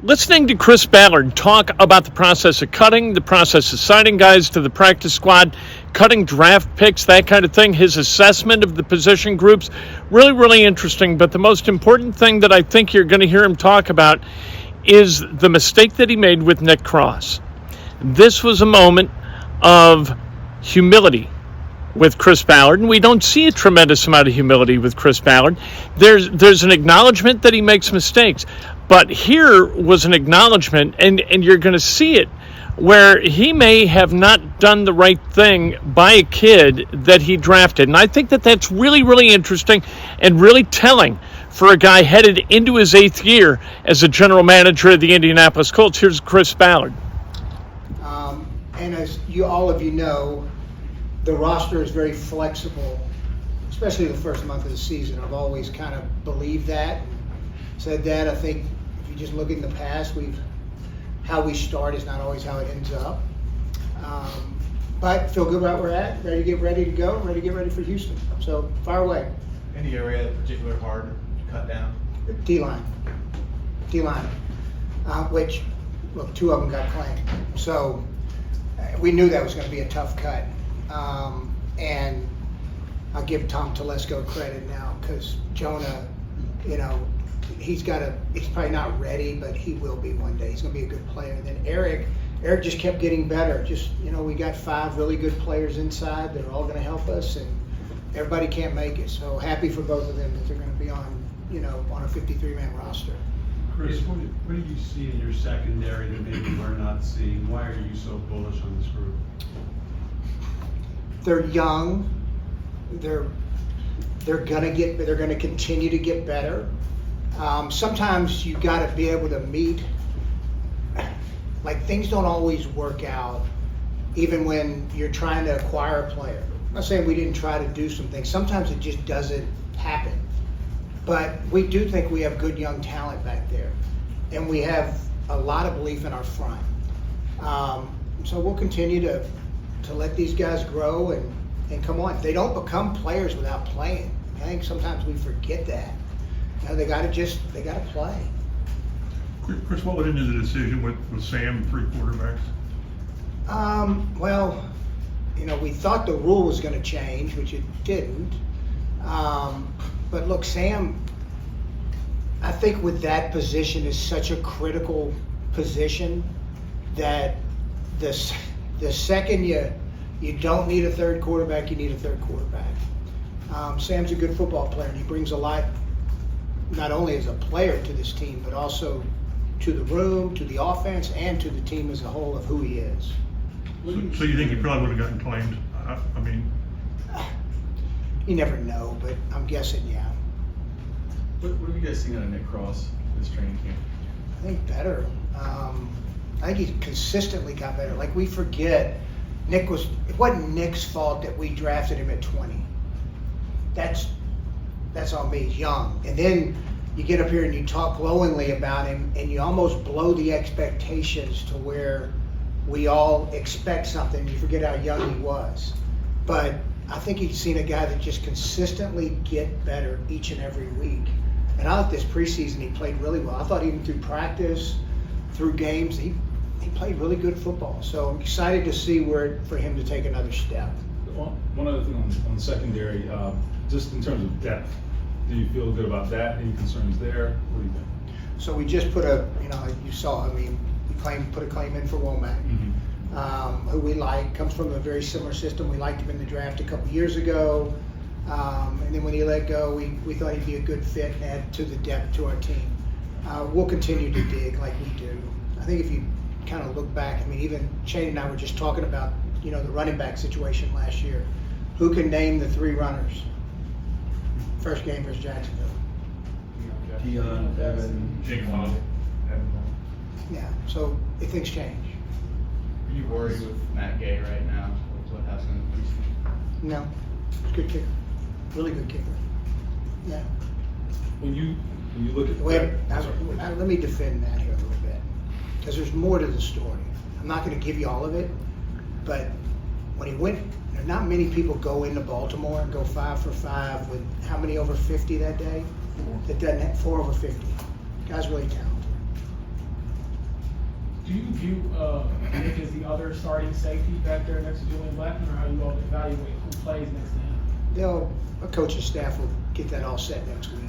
Listening to Chris Ballard talk about the process of cutting, the process of signing guys to the practice squad, cutting draft picks, that kind of thing, his assessment of the position groups, really, really interesting. But the most important thing that I think you're going to hear him talk about is the mistake that he made with Nick Cross. This was a moment of humility with Chris Ballard, and we don't see a tremendous amount of humility with Chris Ballard. There's an acknowledgement that he makes mistakes, but here was an acknowledgement, and you're going to see it, where he may have not done the right thing by a kid that he drafted. And I think that that's really, really interesting and really telling for a guy headed into his 8th year as a general manager of the Indianapolis Colts. Here's Chris Ballard. And as all of you know, the roster is very flexible, especially the first month of the season. I've always kind of believed that, said that. I think if you just look in the past, how we start is not always how it ends up. But feel good about where we're at, ready to get ready for Houston. So fire away. Any area particularly hard to cut down? D-line, which, look, 2 of them got claimed. So we knew that was going to be a tough cut. And I'll give Tom Telesco credit now, because Jonah, he's probably not ready, but he will be one day. He's going to be a good player. And then Eric just kept getting better. We got 5 really good players inside that are all going to help us, and everybody can't make it. So happy for both of them that they're going to be on a 53-man roster. Chris, what do you see in your secondary that maybe we're not seeing? Why are you so bullish on this group? They're young. They're gonna continue to get better. Sometimes you got to be able to meet. Like, things don't always work out, even when you're trying to acquire a player. I'm not saying we didn't try to do some things. Sometimes it just doesn't happen. But we do think we have good young talent back there, and we have a lot of belief in our front. So we'll continue to let these guys grow and come on. They don't become players without playing. I think sometimes we forget that. They got to play. Chris, what went into the decision with Sam 3 quarterbacks? Well, we thought the rule was going to change, which it didn't. But look, Sam, I think with that position is such a critical position that the second you don't need a 3rd quarterback, you need a 3rd quarterback. Sam's a good football player, and he brings a lot, not only as a player to this team, but also to the room, to the offense, and to the team as a whole of who he is. So you think he probably would have gotten claimed? I mean, You never know, but I'm guessing, yeah. What have you guys seen out of Nick Cross this training camp? I think better. I think he consistently got better. Like, we forget, it wasn't Nick's fault that we drafted him at 20. That's on me. He's young. And then you get up here and you talk glowingly about him, and you almost blow the expectations to where we all expect something. You forget how young he was. But I think you've seen a guy that just consistently get better each and every week. And I thought this preseason he played really well. I thought even through practice, through games, he played really good football. So I'm excited to see for him to take another step. One other thing on secondary, just in terms of depth, do you feel good about that? Any concerns there? What do you think? So we just put you saw, we put a claim in for Womack, who we like, comes from a very similar system. We liked him in the draft a couple years ago. And then when he let go, we thought he'd be a good fit and add to the depth to our team. We'll continue to dig like we do. I think if you kind of look back, even Shane and I were just talking about, the running back situation last year. Who can name the 3 runners? First game versus Jacksonville. Dion, Evan, Jake Fowler. Yeah, so things change. Are you worried with Matt Gay right now? What happened in the preseason? No, it's a good kicker. Really good kicker. Yeah. When you look at Let me defend that here a little bit, because there's more to the story. I'm not going to give you all of it, but when he went, not many people go into Baltimore and go 5 for 5 with how many over 50 that day? 4. That doesn't have 4 over 50. Guy's really talented. Do you view Nick as the other starting safety back there next to Julian Blackman, or how you all evaluate who plays next to him? Our coaching staff will get that all set next week.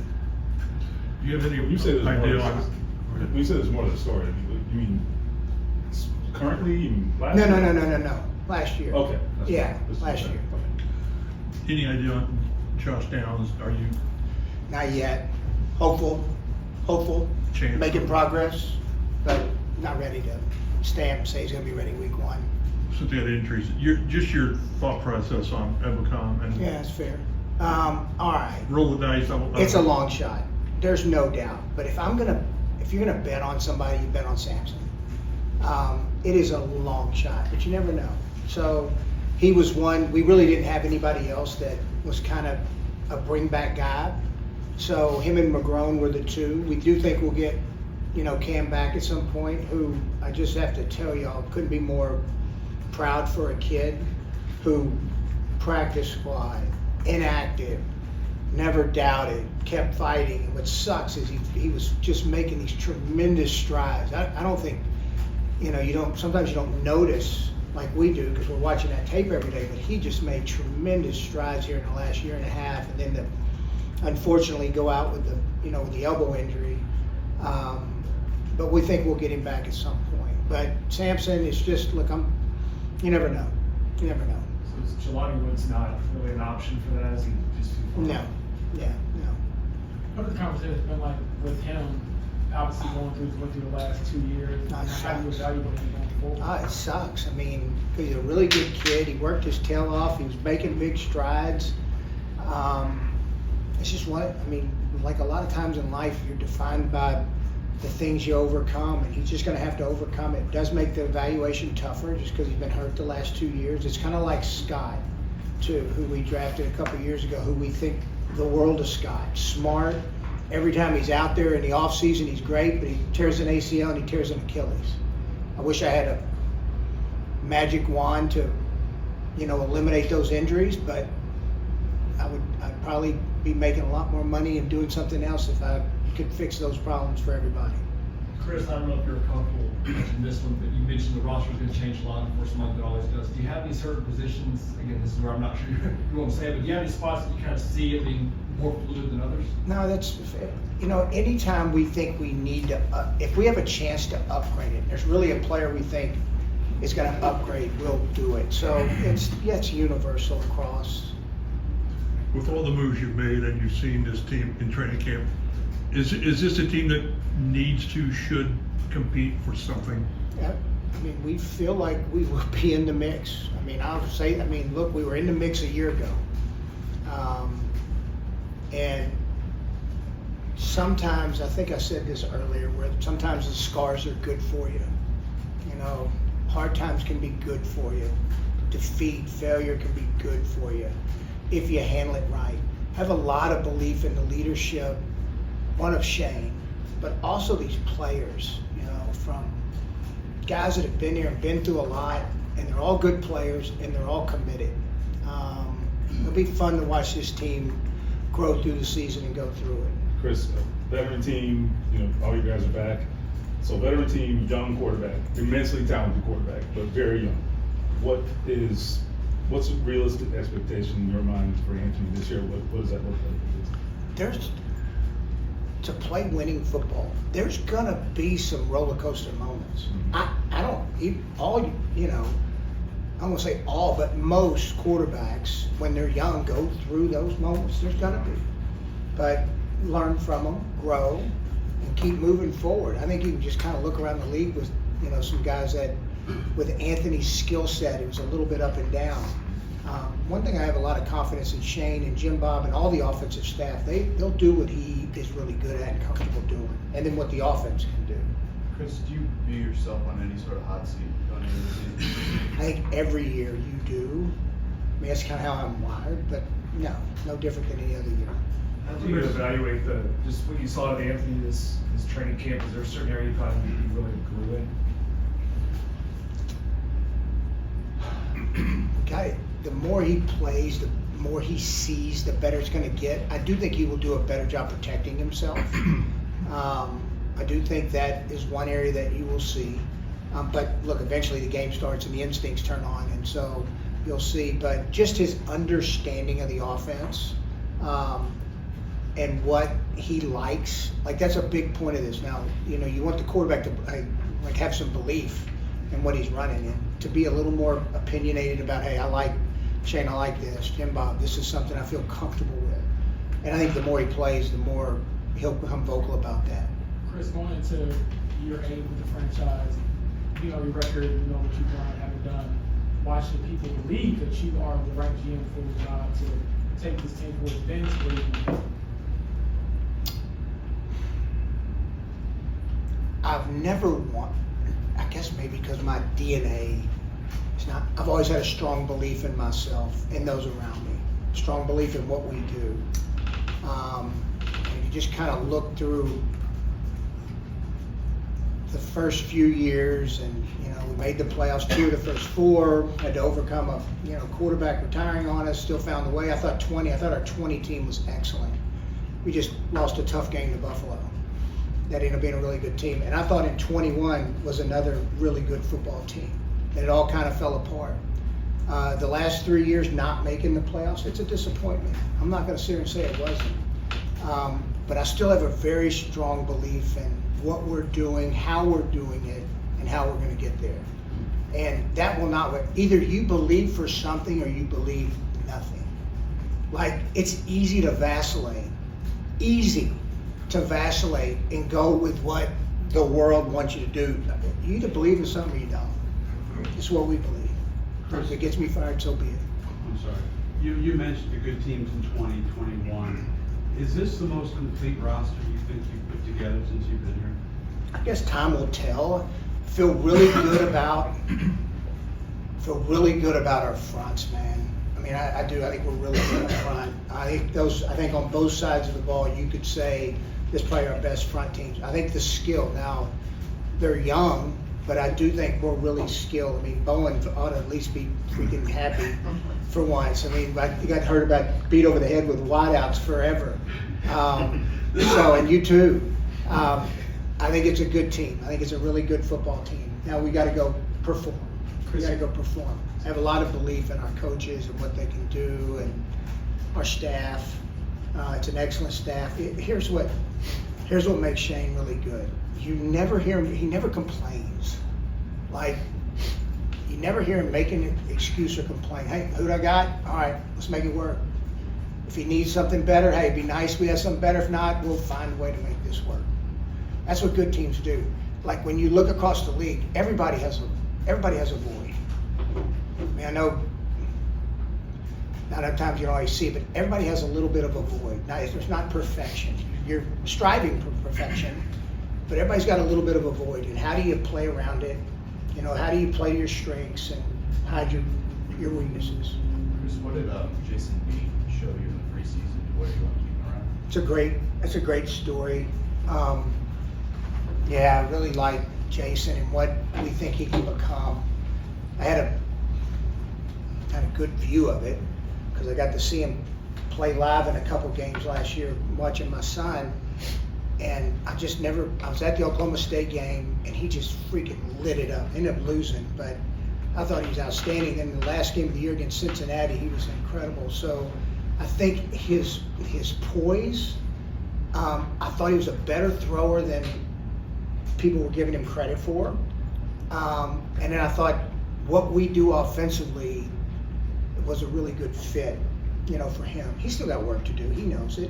Do you have any When you say there's idea more, on? when you say there's more to the story, you mean currently, you mean last No, year? last year. Okay. Yeah, That's last okay. year. Okay. Any idea on Josh Downs? Are you Not yet. Hopeful, Chance. making progress, but not ready to stamp, say he's gonna be ready week 1. since they had injuries? Your thought process on Ebicom and Yeah, that's fair. All right. roll the dice. It's a long shot. There's no doubt. But if you're gonna bet on somebody, you bet on Samson. It is a long shot, but you never know. So he was one. We really didn't have anybody else that was kind of a bring back guy. So him and McGrone were the two. We do think we'll get, Cam back at some point, who I just have to tell y'all couldn't be more proud for a kid who practice squad, inactive, never doubted, kept fighting. And what sucks is he was just making these tremendous strides. I don't think, sometimes you don't notice like we do because we're watching that tape every day, but he just made tremendous strides here in the last year and a half, and then unfortunately go out with the elbow injury. But we think we'll get him back at some point. But Samson is just, you never know. You never know. So Jelani Wood's not really an option for that, is he just too far? No. Yeah, no. What have the conversations been like with him, obviously going through the last 2 years? Not How do you sucks. evaluate him going forward? It sucks. I mean, he's a really good kid. He worked his tail off. He was making big strides. It's just like a lot of times in life, you're defined by the things you overcome, and he's just going to have to overcome it. It does make the evaluation tougher just because he's been hurt the last 2 years. It's kind of like Scott, too, who we drafted a couple years ago, who we think the world of Scott. Smart. Every time he's out there in the off season, he's great, but he tears an ACL and he tears an Achilles. I wish I had a magic wand to, eliminate those injuries, but I'd probably be making a lot more money and doing something else if I could fix those problems for everybody. Chris, I don't know if you're comfortable mentioning this one, but you mentioned the roster is going to change a lot, of course, like it always does. Do you have any certain positions, again, this is where I'm not sure you want to say it, but do you have any spots that you kind of see it being more fluid than others? No, that's, anytime we think we need to, if we have a chance to upgrade it, there's really a player we think is going to upgrade, we'll do it. So it's universal across. With all the moves you've made and you've seen this team in training camp, is this a team that should compete for something? Yeah, we feel like we will be in the mix. Look, we were in the mix a year ago. And sometimes, I think I said this earlier, where sometimes the scars are good for you. Hard times can be good for you. Defeat, failure can be good for you if you handle it right. I have a lot of belief in the leadership, one of Shane, but also these players, from guys that have been here and been through a lot, and they're all good players and they're all committed. It'll be fun to watch this team grow through the season and go through it. Chris, veteran team, all you guys are back. So veteran team, young quarterback, immensely talented quarterback, but very young. What's a realistic expectation in your mind for Anthony this year? What does that look like? To play winning football, there's gonna be some roller coaster moments. Mm-hmm. I won't say all, but most quarterbacks, when they're young, go through those moments. There's gonna be, but learn from them, grow, and keep moving forward. I think you can just kind of look around the league with, some guys that, with Anthony's skill set, it was a little bit up and down. One thing I have a lot of confidence in Shane and Jim Bob and all the offensive staff. They'll do what he is really good at and comfortable doing, and then what the offense can do. Chris, do you view yourself on any sort of hot seat going into the season? I think every year you do. That's kind of how I'm wired, but no different than any other year. How do you evaluate just what you saw of Anthony this training camp? Is there a certain area you thought he really grew in? Okay, the more he plays, the more he sees, the better it's going to get. I do think he will do a better job protecting himself. I do think that is one area that you will see. But look, eventually the game starts and the instincts turn on, and so you'll see. But just his understanding of the offense and what he likes, like that's a big point of this. Now, you know, you want the quarterback to like have some belief in what he's running and to be a little more opinionated about, hey, I like Shane, I like this. Jim Bob, this is something I feel comfortable with. And I think the more he plays, the more he'll become vocal about that. Chris, going into year 8 with the franchise, you know your record, you know what you've done, haven't done. Why should people believe that you are the right GM for the job to take this team for its bench? I've never I guess maybe because my DNA is not, I've always had a strong belief in myself and those around me, strong belief in what we do. And you just kind of look through the first few years and, you know, we made the playoffs 2 of the first 4, had to overcome a, you know, quarterback retiring on us, still found the way. I thought our 20 team was excellent. We just lost a tough game to Buffalo. That ended up being a really good team. And I thought in 21 was another really good football team. And it all kind of fell apart. The last 3 years not making the playoffs, it's a disappointment. I'm not going to sit here and say it wasn't. But I still have a very strong belief in what we're doing, how we're doing it, and how we're going to get there. And that will not work. Either you believe for something or you believe nothing. Like, it's easy to vacillate. Easy to vacillate and go with what the world wants you to do. You either believe in something or you don't. It's what we believe. If it gets me fired, so be it. I'm sorry. You mentioned the good teams in 2021. Is this the most complete roster you think you've put together since you've been here? I guess time will tell. Feel really good about our fronts, man. I mean, I do. I think we're really good up front. I think on both sides of the ball, you could say this is probably our best front teams. I think the skill, now they're young, but I do think we're really skilled. I mean, Bowen ought to at least be freaking happy for once. I mean, I think I'd heard about beat over the head with wideouts forever. And you too. I think it's a good team. I think it's a really good football team. Now we got to go perform. We got to go perform. I have a lot of belief in our coaches and what they can do, and our staff. It's an excellent staff. Here's what makes Shane really good. You never hear him. He never complains. Like, you never hear him making an excuse or complain. Hey, who'd I got? All right, let's make it work. If he needs something better, hey, it'd be nice if we have something better. If not, we'll find a way to make this work. That's what good teams do. Like, when you look across the league, everybody has a void. I mean, I know not enough times you don't always see it, but everybody has a little bit of a void. Now, there's not perfection. You're striving for perfection, but everybody's got a little bit of a void. And how do you play around it? You know, how do you play your strengths and hide your weaknesses? Chris, what did Jason B show you in the preseason? What do you want to keep around? It's a great story. I really like Jason and what we think he can become. I had a good view of it because I got to see him play live in a couple games last year watching my son, and I was at the Oklahoma State game and he just freaking lit it up. Ended up losing, but I thought he was outstanding. In the last game of the year against Cincinnati, he was incredible. So I think his poise, I thought he was a better thrower than people were giving him credit for. And then I thought what we do offensively was a really good fit, you know, for him. He's still got work to do. He knows it.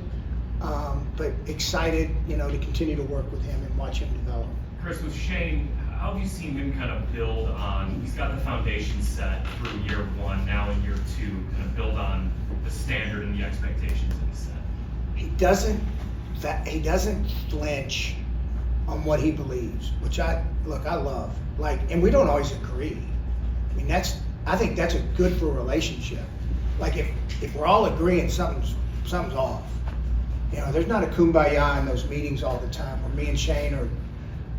But excited, you know, to continue to work with him and watch him develop. Chris, with Shane, how have you seen him kind of build on, he's got the foundation set through year 1, now in year 2, kind of build on the standard and the expectations that he set? He doesn't flinch on what he believes, which I love. Like, and we don't always agree. I mean, I think that's a good for a relationship. Like, if we're all agreeing something's off. You know, there's not a kumbaya in those meetings all the time where me and Shane are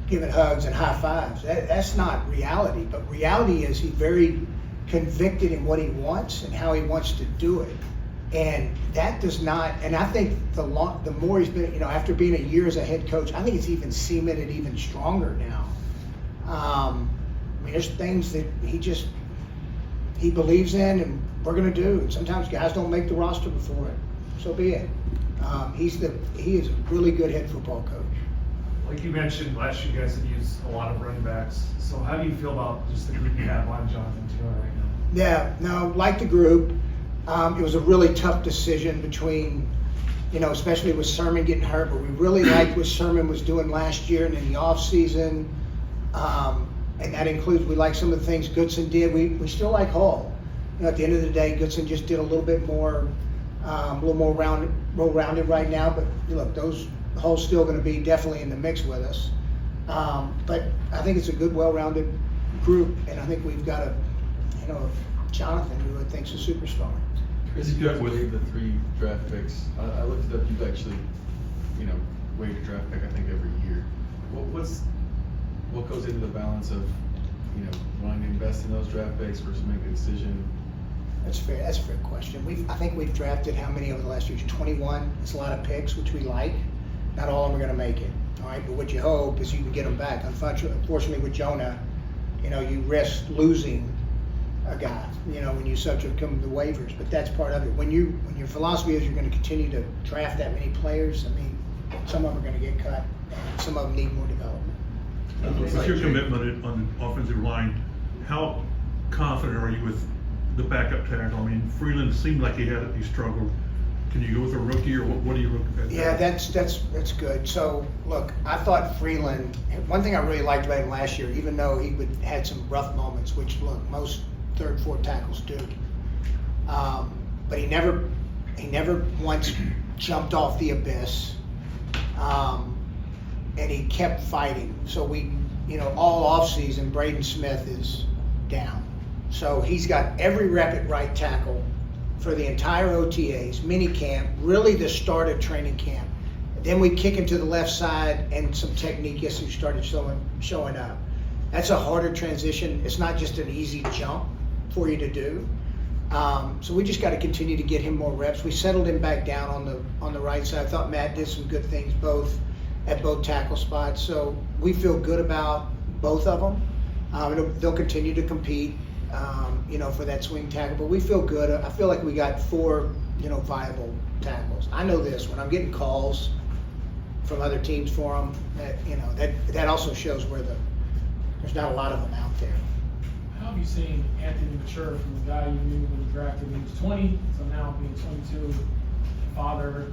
giving hugs and high fives. That's not reality. But reality is he's very convicted in what he wants and how he wants to do it. And that does not, and I think the more he's been, you know, after being a year as a head coach, I think it's even cemented even stronger now. mean, there's things that he believes in and we're gonna do. And sometimes guys don't make the roster before it, so be it. He is a really good head football coach. Like you mentioned, last year you guys have used a lot of running backs. So how do you feel about just the group you have on Jonathan Taylor right now? Yeah, no, like the group. It was a really tough decision between, especially with Sermon getting hurt, but we really liked what Sermon was doing last year and in the offseason. And that includes, we like some of the things Goodson did. We still like Hall. At the end of the day, Goodson just did a little bit more, a little more well-rounded right now. But look, Hall's still going to be definitely in the mix with us. But I think it's a good, well-rounded group, and I think we've got Jonathan, who I think is a superstar. Chris, you guys waived the 3 draft picks. I looked it up. You've actually, waived a draft pick, I think, every year. What goes into the balance of, wanting to invest in those draft picks versus make a decision? That's fair. That's a fair question. I think we've drafted how many over the last years? 21. It's a lot of picks, which we like. Not all of them are going to make it. All right, but what you hope is you can get them back. Unfortunately, with Jonah, you risk losing a guy. When you subject him to waivers, but that's part of it. When your philosophy is you're going to continue to draft that many players, I mean, some of them are going to get cut, and some of them need more development. What's your commitment on the offensive line? How confident are you with the backup tackle? I mean, Freeland seemed like he struggled. Can you go with a rookie, or what do you look at? Yeah, that's good. So look, I thought Freeland. One thing I really liked about him last year, even though he had some rough moments, which look most 3rd, 4th tackles do, but he never once jumped off the abyss, and he kept fighting. So all off season, Braden Smith is down. So he's got every rep at right tackle for the entire OTAs, mini camp, really the start of training camp. Then we kick him to the left side, and some technique issues started showing up. That's a harder transition. It's not just an easy jump for you to do. So we just got to continue to get him more reps. We settled him back down on the right side. I thought Matt did some good things at both tackle spots. So we feel good about both of them. They'll continue to compete, for that swing tackle. But we feel good. I feel like we got 4, viable tackles. I know this, when I'm getting calls from other teams for them, that also shows where there's not a lot of them out there. How have you seen Anthony mature from the guy you knew when you drafted when he was 20, so now being 22, father,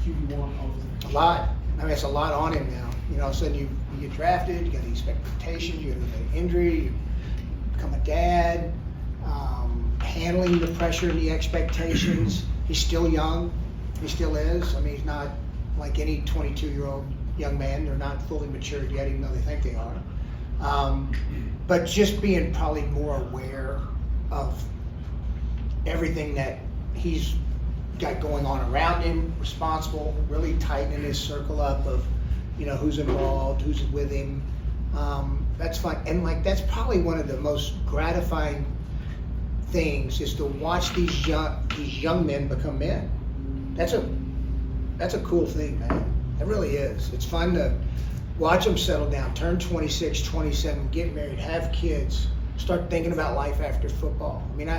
QB1, all those things? A lot. I mean, it's a lot on him now. All of a sudden you get drafted, you got these expectations, you get an injury, you become a dad, handling the pressure and the expectations. He's still young. He still is. I mean, he's not like any 22-year-old young man. They're not fully matured yet, even though they think they are. But just being probably more aware of everything that he's got going on around him, responsible, really tightening his circle up of, who's involved, who's with him. That's fun. And that's probably one of the most gratifying things is to watch these young men become men. That's a cool thing, man. It really is. It's fun to watch them settle down, turn 26, 27, get married, have kids, start thinking about life after football. I mean,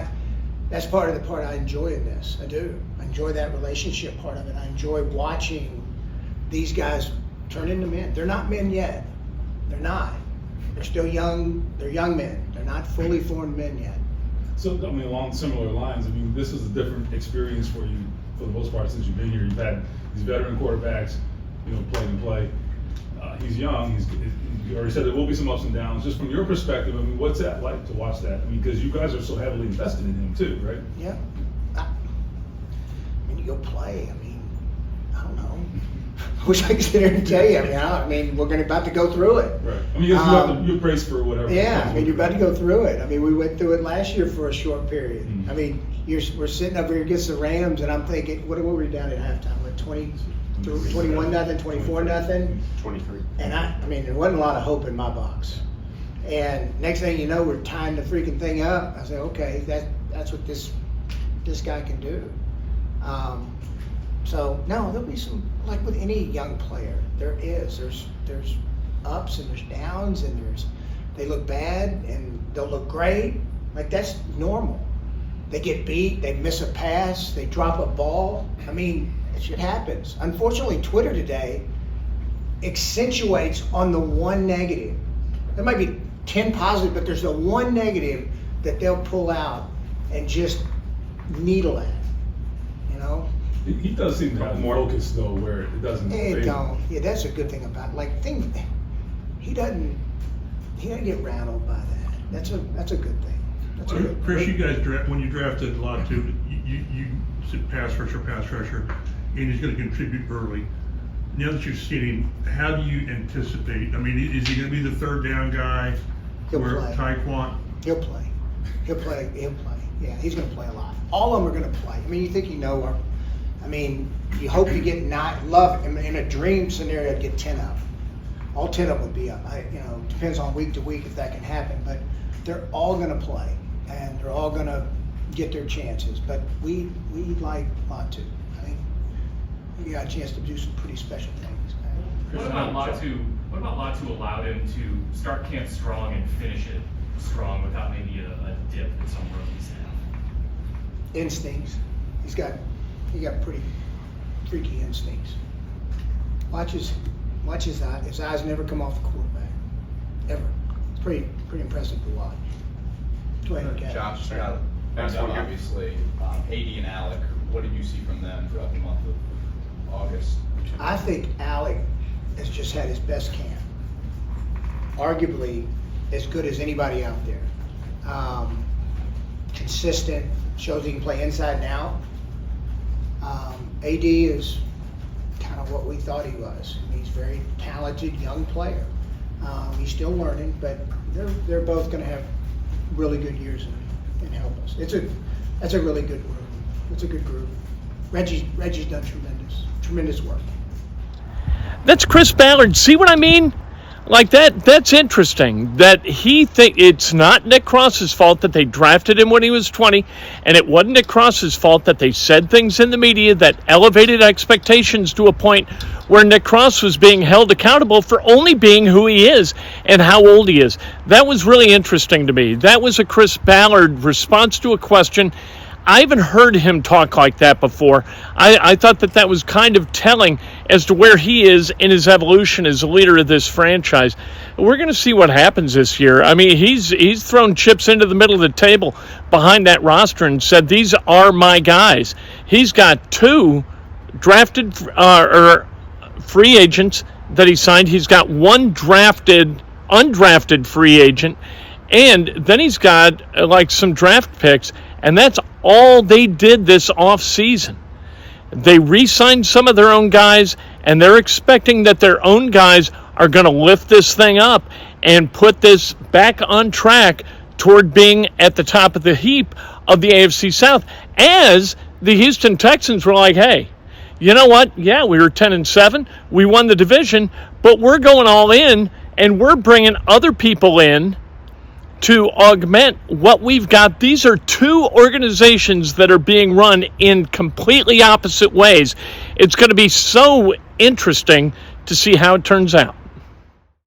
that's part of the part I enjoy in this. I do. I enjoy that relationship part of it. I enjoy watching these guys turn into men. They're not men yet. They're not. They're still young. They're young men. They're not fully formed men yet. So, I mean, along similar lines, this is a different experience for you, for the most part, since you've been here. You've had these veteran quarterbacks, play and play. He's young. You already said there will be some ups and downs. Just from your perspective, what's that like to watch that? Because you guys are so heavily invested in him too, right? Yeah. You go play. I don't know. I wish I could sit here and tell you. We're about to go through it. Right. You're braced for whatever. Yeah. You're about to go through it. We went through it last year for a short period. Mm-hmm. We're sitting up here against the Rams, and I'm thinking, what were we down at halftime? Like 21-0, 24-0? 23. And there wasn't a lot of hope in my box. And next thing you know, we're tying the freaking thing up. I said, okay, that's what this guy can do. So no, there'll be some, like with any young player, there's ups and there's downs, and there's they look bad and they'll look great. Like, that's normal. They get beat, they miss a pass, they drop a ball. I mean, it shit happens. Unfortunately, Twitter today accentuates on the one negative. There might be 10 positive, but there's the one negative that they'll pull out and just needle at, you know? He does seem to have more focus though, where it doesn't. It don't. Yeah, that's a good thing about it. Like, he doesn't get rattled by that. That's a good thing. That's a good thing. Chris, you guys when you drafted a lot too, you said pass rusher, and he's going to contribute early. Now that you've seen him, how do you anticipate? I mean, is he going to be the third down guy? He'll play. Taekwon? He'll play. Yeah, he's going to play a lot. All of them are going to play. I mean, you think you hope you get 9. Love in a dream scenario, I'd get 10 up. All 10 of them would be up. Depends on week to week if that can happen. But they're all going to play, and they're all going to get their chances. But we like Latu. I think we got a chance to do some pretty special things. What about Latu allowed him to start camp strong and finish it strong without maybe a dip that some rookies have? Instincts. He got pretty freaky instincts. Watch his eyes. His eyes never come off the quarterback, ever. It's pretty impressive to watch. Go ahead, Kat. Josh, next one, obviously. AD and Alec, what did you see from them throughout the month of August? I think Alec has just had his best camp. Arguably as good as anybody out there. Consistent, shows he can play inside and out. AD is kind of what we thought he was. He's a very talented young player. He's still learning, but they're both going to have really good years and help us. That's a really good group. It's a good group. Reggie's done tremendous work. That's Chris Ballard. See what I mean? Like that's interesting that he think it's not Nick Cross's fault that they drafted him when he was 20, and it wasn't Nick Cross's fault that they said things in the media that elevated expectations to a point where Nick Cross was being held accountable for only being who he is and how old he is. That was really interesting to me. That was a Chris Ballard response to a question. I haven't heard him talk like that before. I thought that was kind of telling as to where he is in his evolution as a leader of this franchise. We're going to see what happens this year. I mean, he's thrown chips into the middle of the table behind that roster and said, these are my guys. He's got 2 drafted or free agents that he signed. He's got 1 undrafted free agent, and then he's got like some draft picks, and that's all they did this offseason. They re-signed some of their own guys, and they're expecting that their own guys are going to lift this thing up and put this back on track toward being at the top of the heap of the AFC South. As the Houston Texans were like, hey, you know what? Yeah, we were 10-7. We won the division, but we're going all in, and we're bringing other people in to augment what we've got. These are 2 organizations that are being run in completely opposite ways. It's going to be so interesting to see how it turns out.